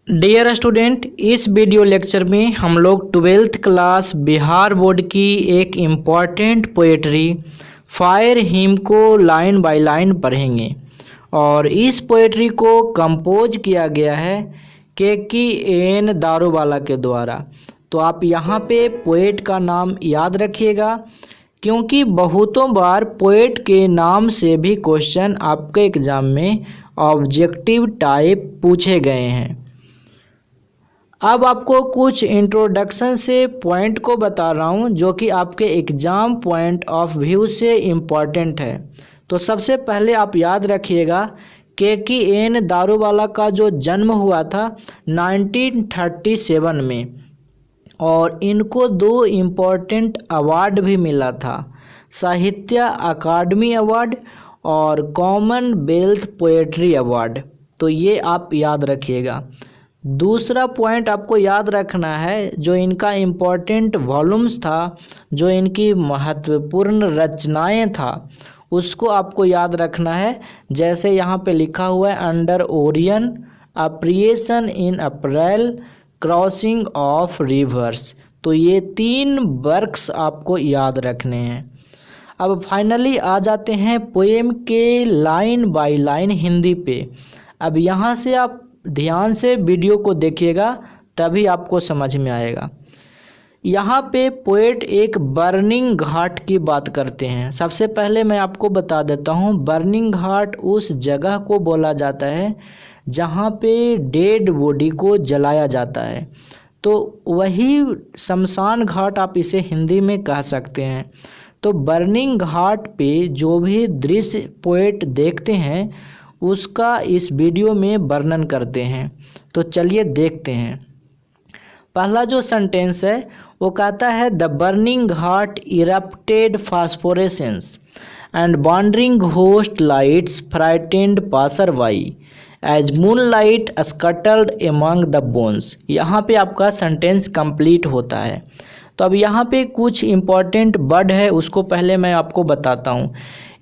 Dear student, इस video lecture में हम लोग 12th क्लास बिहार बोर्ड की एक इम्पॉर्टेंट पोएट्री फायर हिम को लाइन बाय लाइन पढ़ेंगे। और इस पोएट्री को कंपोज किया गया है के.एन. दारूवाला के द्वारा। तो आप यहाँ पे पोएट का नाम याद रखिएगा, क्योंकि बहुतों बार पोएट के नाम से भी क्वेश्चन आपके एग्ज़ाम में ऑब्जेक्टिव टाइप पूछे गए हैं। अब आपको कुछ इंट्रोडक्शन से पॉइंट को बता रहा हूँ जो कि आपके एग्ज़ाम पॉइंट ऑफ व्यू से इम्पॉर्टेंट है। तो सबसे पहले आप याद रखिएगा के.एन. दारूवाला का जो जन्म हुआ था 1937 में, और इनको 2 इम्पॉर्टेंट अवार्ड भी मिला था, साहित्य अकादमी अवार्ड और कॉमनवेल्थ पोएट्री अवार्ड। तो ये आप याद रखिएगा। दूसरा पॉइंट आपको याद रखना है, जो इनका इम्पोर्टेंट वॉल्यूम्स था, जो इनकी महत्वपूर्ण रचनाएं था, उसको आपको याद रखना है। जैसे यहाँ पे लिखा हुआ है under Orion, apparition in April, crossing of rivers. तो ये 3 वर्क्स आपको याद रखने हैं। अब फाइनली आ जाते हैं पोएम के लाइन बाय लाइन हिंदी पे। अब यहाँ से आप ध्यान से वीडियो को देखिएगा, तभी आपको समझ में आएगा। यहाँ पे पोएट एक बर्निंग घाट की बात करते हैं। सबसे पहले मैं आपको बता देता हूँ, बर्निंग घाट उस जगह को बोला जाता है जहाँ पे डेड बॉडी को जलाया जाता है। तो वही शमशान घाट आप इसे हिंदी में कह सकते हैं। तो बर्निंग घाट पे जो भी दृश्य पोएट देखते हैं उसका इस वीडियो में वर्णन करते हैं। तो चलिए देखते हैं। पहला जो सेंटेंस है वो कहता है the burning ghat erupted phosphorescence and wandering ghost lights frightened passer by as moon light scuttled among the bones. यहाँ पे आपका सेंटेंस कंप्लीट होता है। तो अब यहाँ पे कुछ इम्पॉर्टेंट वर्ड है, उसको पहले मैं आपको बताता हूँ।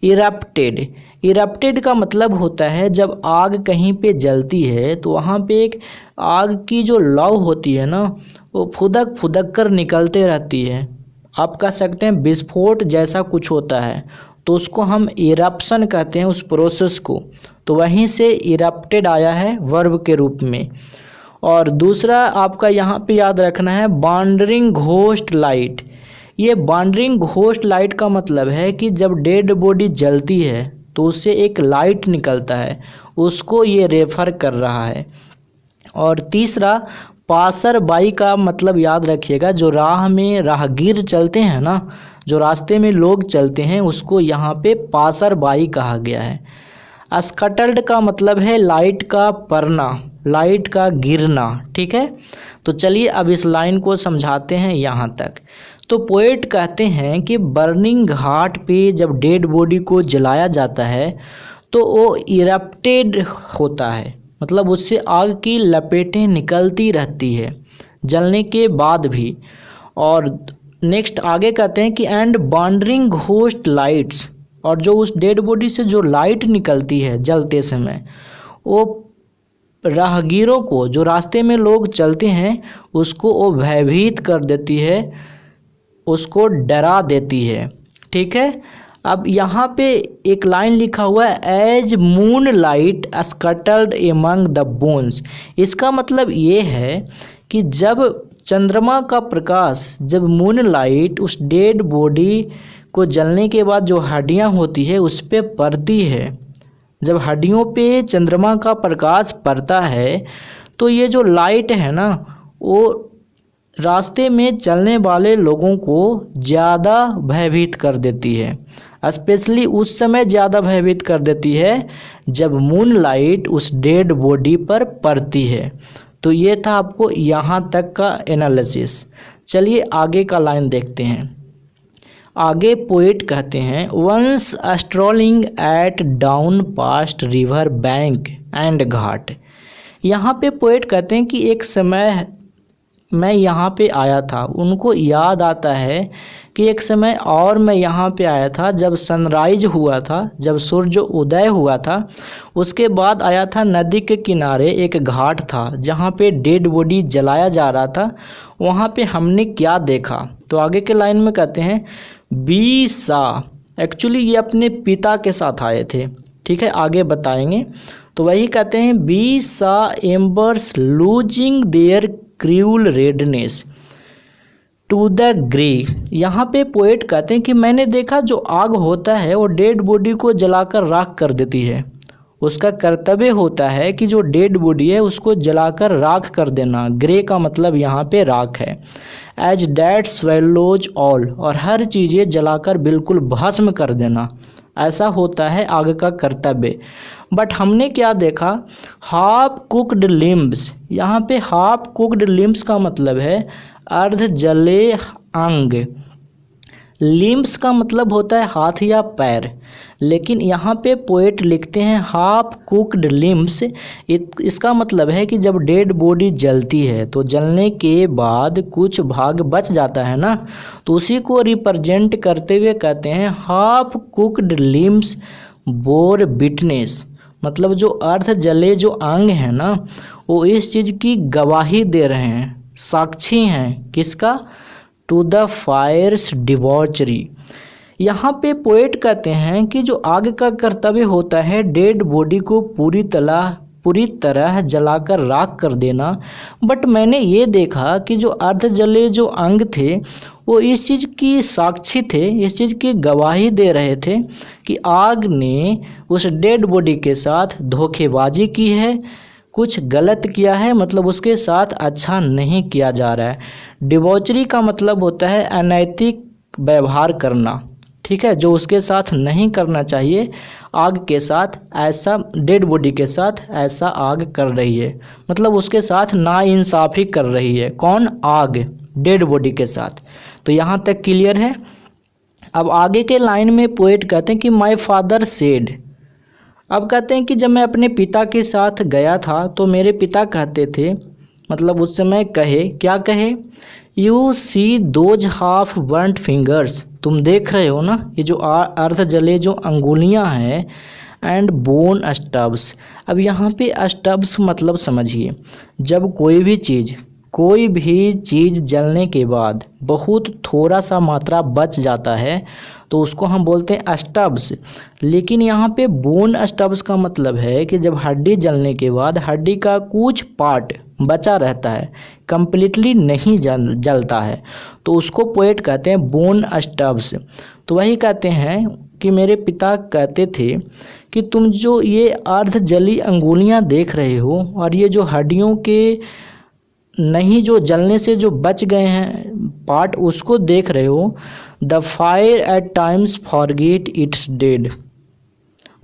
इरप्टेड, इरप्टेड का मतलब होता है जब आग कहीं पे जलती है तो वहाँ पे एक आग की जो लौ होती है ना, वो फुदक फुदक कर निकलते रहती है। आप कह सकते हैं विस्फोट जैसा कुछ होता है, तो उसको हम इरप्शन कहते हैं उस प्रोसेस को। तो वहीं से इरप्टेड आया है वर्ब के रूप में। और दूसरा आपका यहाँ पे याद रखना है वॉन्डरिंग घोस्ट लाइट। ये वॉन्डरिंग घोस्ट लाइट का मतलब है कि जब डेड बॉडी जलती है तो उससे एक लाइट निकलता है, उसको ये रेफर कर रहा है। और तीसरा पासर बाई का मतलब याद रखिएगा, जो राह में राहगीर चलते हैं ना, जो रास्ते में लोग चलते हैं, उसको यहाँ पे पासर बाई कहा गया है। स्कटल्ड का मतलब है लाइट का पड़ना, लाइट का गिरना। ठीक है, तो चलिए अब इस लाइन को समझाते हैं यहाँ तक। तो पोएट कहते हैं कि बर्निंग घाट पे जब डेड बॉडी को जलाया जाता है तो वो इरप्टेड होता है, मतलब उससे आग की लपेटें निकलती रहती है जलने के बाद भी। और नेक्स्ट आगे कहते हैं कि एंड वॉन्डरिंग घोस्ट लाइट्स, और जो उस डेड बॉडी से जो लाइट निकलती है जलते समय, वो राहगीरों को, जो रास्ते में लोग चलते हैं, उसको वो भयभीत कर देती है, उसको डरा देती है। ठीक है, अब यहाँ पे एक लाइन लिखा हुआ है as moon light scuttled among the bones. इसका मतलब ये है कि जब चंद्रमा का प्रकाश, जब मून लाइट उस डेड बॉडी को जलने के बाद जो हड्डियाँ होती है उस पर पड़ती है, जब हड्डियों पे चंद्रमा का प्रकाश पड़ता है तो ये जो लाइट है ना, वो रास्ते में चलने वाले लोगों को ज़्यादा भयभीत कर देती है। स्पेशली उस समय ज़्यादा भयभीत कर देती है जब मून लाइट उस डेड बॉडी पर पड़ती है। तो ये था आपको यहाँ तक का एनालिसिस। चलिए आगे का लाइन देखते हैं। आगे पोएट कहते हैं once strolling at dawn past river bank and ghat. यहाँ पे पोएट कहते हैं कि एक समय मैं यहाँ पे आया था। उनको याद आता है कि एक समय और मैं यहाँ पे आया था जब सनराइज हुआ था, जब सूर्य उदय हुआ था। उसके बाद आया था नदी के किनारे एक घाट था जहाँ पे डेड बॉडी जलाया जा रहा था। वहाँ पे हमने क्या देखा? तो आगे के लाइन में कहते हैं वी सा, एक्चुअली ये अपने पिता के साथ आए थे, ठीक है, आगे बताएंगे। तो वही कहते हैं we saw embers losing their cruel redness to the grey. यहाँ पे पोएट कहते हैं कि मैंने देखा जो आग होता है वो डेड बॉडी को जलाकर राख कर देती है। उसका कर्तव्य होता है कि जो डेड बॉडी है उसको जलाकर राख कर देना। ग्रे का मतलब यहाँ पे राख है। एज डैट स्वेलोज ऑल, और हर चीज़ें जलाकर बिल्कुल भस्म कर देना, ऐसा होता है आग का कर्तव्य। बट हमने क्या देखा? Half cooked limbs. यहाँ पे हाफ कुक्ड लिम्ब्स का मतलब है अर्ध जले अंग। लिम्ब्स का मतलब होता है हाथ या पैर, लेकिन यहाँ पे पोएट लिखते हैं हाफ कुक्ड लिम्ब्स। इसका मतलब है कि जब डेड बॉडी जलती है तो जलने के बाद कुछ भाग बच जाता है ना, तो उसी को रिप्रेजेंट करते हुए कहते हैं half cooked limbs bore witness. मतलब जो अर्ध जले जो अंग है ना, वो इस चीज़ की गवाही दे रहे हैं, साक्षी हैं। किसका? To the fire's debauchery. यहाँ पे पोएट कहते हैं कि जो आग का कर्तव्य होता है डेड बॉडी को पूरी तरह जलाकर राख कर देना। बट मैंने ये देखा कि जो अर्ध जले जो अंग थे वो इस चीज़ की साक्षी थे, इस चीज़ की गवाही दे रहे थे कि आग ने उस डेड बॉडी के साथ धोखेबाजी की है, कुछ गलत किया है, मतलब उसके साथ अच्छा नहीं किया जा रहा है। डिबॉचरी का मतलब होता है अनैतिक व्यवहार करना, ठीक है, जो उसके साथ नहीं करना चाहिए। आग के साथ ऐसा, डेड बॉडी के साथ ऐसा आग कर रही है, मतलब उसके साथ नाइंसाफ़ी कर रही है। कौन? आग, डेड बॉडी के साथ। तो यहाँ तक क्लियर है। अब आगे के लाइन में पोएट कहते हैं कि माय फादर सेड। अब कहते हैं कि जब मैं अपने पिता के साथ गया था तो मेरे पिता कहते थे, मतलब उस समय कहे, क्या कहे? You see those half burned fingers. तुम देख रहे हो ना ये जो अर्ध जले जो अंगुलियां हैं, एंड बोन स्टब्स। अब यहाँ पे स्टब्स मतलब समझिए, जब कोई भी चीज़ जलने के बाद बहुत थोड़ा सा मात्रा बच जाता है तो उसको हम बोलते हैं स्टब्स। लेकिन यहाँ पे बोन स्टब्स का मतलब है कि जब हड्डी जलने के बाद हड्डी का कुछ पार्ट बचा रहता है, कंप्लीटली नहीं जलता है, तो उसको पोएट कहते हैं बोन स्टब्स। तो वही कहते हैं कि मेरे पिता कहते थे कि तुम जो ये अर्ध जली अंगुलियां देख रहे हो और ये जो हड्डियों के नहीं जो जलने से जो बच गए हैं पार्ट, उसको देख रहे हो। The fire eight times forget it's dead.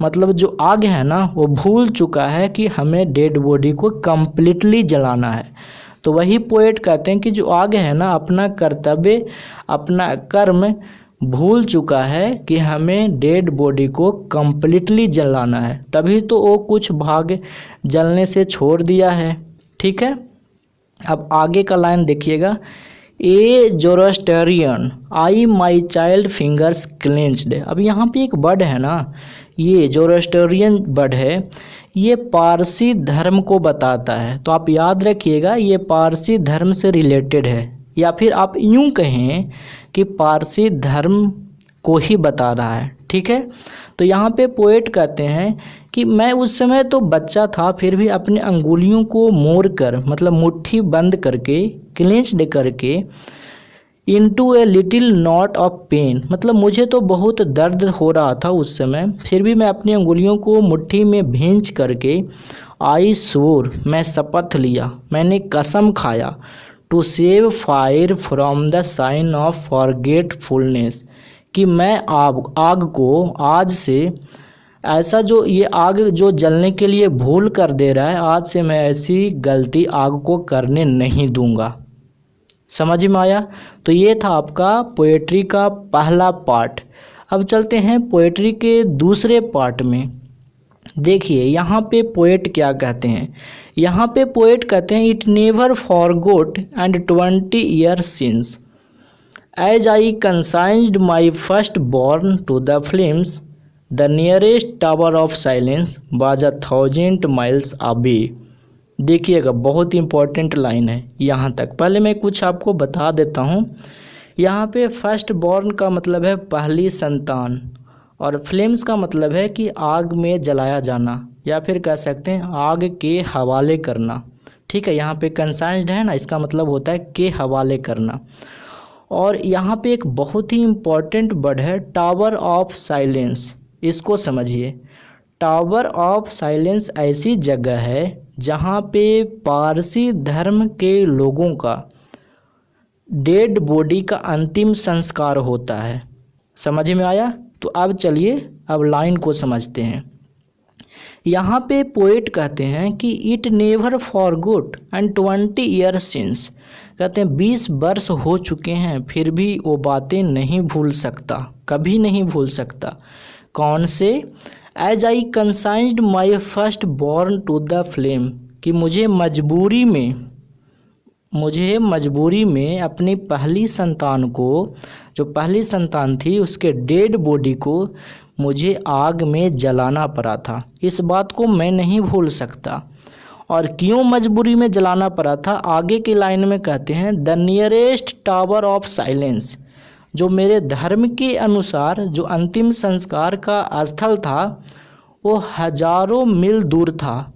मतलब जो आग है ना वो भूल चुका है कि हमें डेड बॉडी को कंप्लीटली जलाना है। तो वही पोएट कहते हैं कि जो आग है ना अपना कर्तव्य, अपना कर्म भूल चुका है कि हमें डेड बॉडी को कंप्लीटली जलाना है, तभी तो वो कुछ भाग जलने से छोड़ दिया है। ठीक है, अब आगे का लाइन देखिएगा। ए जोरोस्टेरियन आई माई चाइल्ड फिंगर्स क्लेंच्ड। अब यहाँ पे एक वर्ड है ना, ये जोरोस्टेरियन वर्ड है, ये पारसी धर्म को बताता है। तो आप याद रखिएगा ये पारसी धर्म से रिलेटेड है, या फिर आप यूँ कहें कि पारसी धर्म को ही बता रहा है। ठीक है, तो यहाँ पे पोएट कहते हैं कि मैं उस समय तो बच्चा था, फिर भी अपने अंगुलियों को मोड़ कर, मतलब मुट्ठी बंद करके, क्लेंच्ड करके, into a little knot of pain, मतलब मुझे तो बहुत दर्द हो रहा था उस समय, फिर भी मैं अपनी अंगुलियों को मुट्ठी में भींच करके, आई स्वोर, मैं शपथ लिया, मैंने कसम खाया, to save fire from the sign of forgetfulness, कि मैं आग को आज से ऐसा जो ये आग जो जलने के लिए भूल कर दे रहा है, आज से मैं ऐसी गलती आग को करने नहीं दूंगा। समझ में आया? तो ये था आपका पोएट्री का पहला पार्ट। अब चलते हैं पोएट्री के दूसरे पार्ट में। देखिए यहाँ पे पोएट क्या कहते हैं, यहाँ पे पोएट कहते हैं it never forgot and 20 year since as I consigned my first born to the flames the nearest tower of silence was 1000 miles away. देखिएगा बहुत इंपॉर्टेंट लाइन है यहाँ तक। पहले मैं कुछ आपको बता देता हूँ। यहाँ पे फर्स्ट बॉर्न का मतलब है पहली संतान, और फ्लेम्स का मतलब है कि आग में जलाया जाना, या फिर कह सकते हैं आग के हवाले करना। ठीक है, यहाँ पे कंसाइन्ड है ना, इसका मतलब होता है के हवाले करना। और यहाँ पे एक बहुत ही इम्पॉर्टेंट वर्ड है टावर ऑफ साइलेंस, इसको समझिए। टावर ऑफ साइलेंस ऐसी जगह है जहाँ पे पारसी धर्म के लोगों का डेड बॉडी का अंतिम संस्कार होता है। समझ में आया? तो अब चलिए अब लाइन को समझते हैं। यहाँ पे पोएट कहते हैं कि it never forgot and 20 year since, कहते हैं 20 वर्ष हो चुके हैं फिर भी वो बातें नहीं भूल सकता, कभी नहीं भूल सकता। कौन से? As I consigned my first born to the flame, कि मुझे मजबूरी में अपनी पहली संतान को, जो पहली संतान थी उसके डेड बॉडी को मुझे आग में जलाना पड़ा था। इस बात को मैं नहीं भूल सकता। और क्यों मजबूरी में जलाना पड़ा था, आगे की लाइन में कहते हैं the nearest tower of silence, जो मेरे धर्म के अनुसार जो अंतिम संस्कार का स्थल था वो हजारों मील दूर था,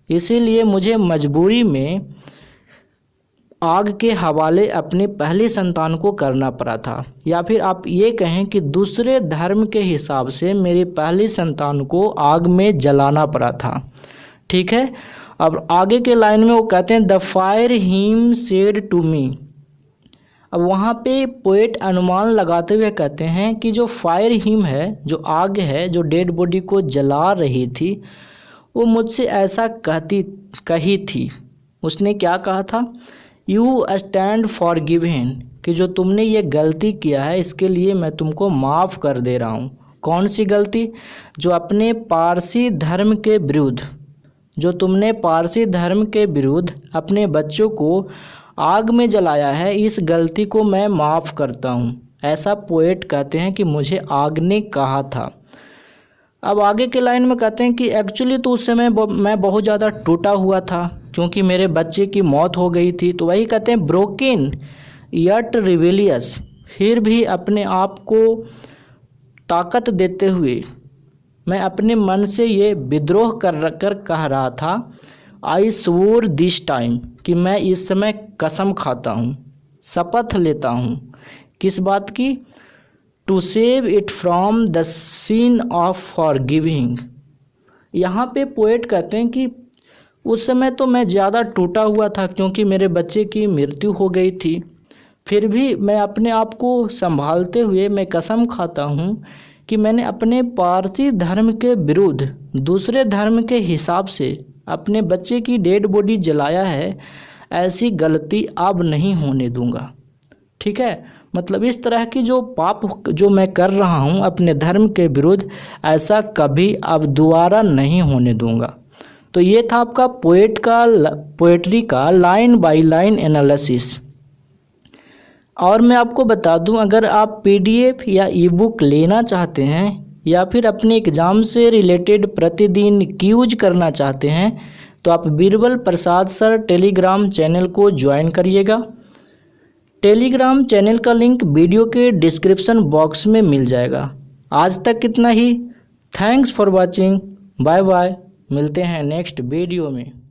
इसीलिए मुझे मजबूरी में आग के हवाले अपनी पहली संतान को करना पड़ा था। या फिर आप ये कहें कि दूसरे धर्म के हिसाब से मेरी पहली संतान को आग में जलाना पड़ा था। ठीक है, अब आगे के लाइन में वो कहते हैं the fire him said to me. अब वहाँ पे पोएट अनुमान लगाते हुए कहते हैं कि जो फायर हिम है, जो आग है जो डेड बॉडी को जला रही थी, वो मुझसे ऐसा कही थी। उसने क्या कहा था? यू स्टैंड फॉर गिवन, कि जो तुमने ये गलती किया है इसके लिए मैं तुमको माफ़ कर दे रहा हूँ। कौन सी गलती? जो अपने पारसी धर्म के विरुद्ध, जो तुमने पारसी धर्म के विरुद्ध अपने बच्चों को आग में जलाया है, इस गलती को मैं माफ़ करता हूँ। ऐसा पोएट कहते हैं कि मुझे आग ने कहा था। अब आगे के लाइन में कहते हैं कि एक्चुअली तो उस समय मैं बहुत ज़्यादा टूटा हुआ था क्योंकि मेरे बच्चे की मौत हो गई थी। तो वही कहते हैं ब्रोकन यट रिवेलियस, फिर भी अपने आप को ताकत देते हुए मैं अपने मन से ये विद्रोह कर कह रहा था आई स्वोर दिस टाइम, कि मैं इस समय कसम खाता हूँ, शपथ लेता हूँ। किस बात की? To save it from the scene of forgiving. यहाँ पे पोएट कहते हैं कि उस समय तो मैं ज़्यादा टूटा हुआ था क्योंकि मेरे बच्चे की मृत्यु हो गई थी, फिर भी मैं अपने आप को संभालते हुए मैं कसम खाता हूँ कि मैंने अपने पारसी धर्म के विरुद्ध दूसरे धर्म के हिसाब से अपने बच्चे की डेड बॉडी जलाया है। ऐसी गलती अब नहीं होने दूंगा। ठीक है, मतलब इस तरह की जो पाप जो मैं कर रहा हूँ अपने धर्म के विरुद्ध, ऐसा कभी अब दोबारा नहीं होने दूंगा। तो ये था आपका पोएट्री का लाइन बाय लाइन एनालिसिस। और मैं आपको बता दूं, अगर आप पीडीएफ या ई बुक लेना चाहते हैं या फिर अपने एग्ज़ाम से रिलेटेड प्रतिदिन क्यूज करना चाहते हैं तो आप Birbal Prasad sir Telegram channel को ज्वाइन करिएगा। टेलीग्राम चैनल का लिंक वीडियो के डिस्क्रिप्शन बॉक्स में मिल जाएगा। आज तक इतना ही। Thanks for watching. Bye bye. मिलते हैं नेक्स्ट वीडियो में।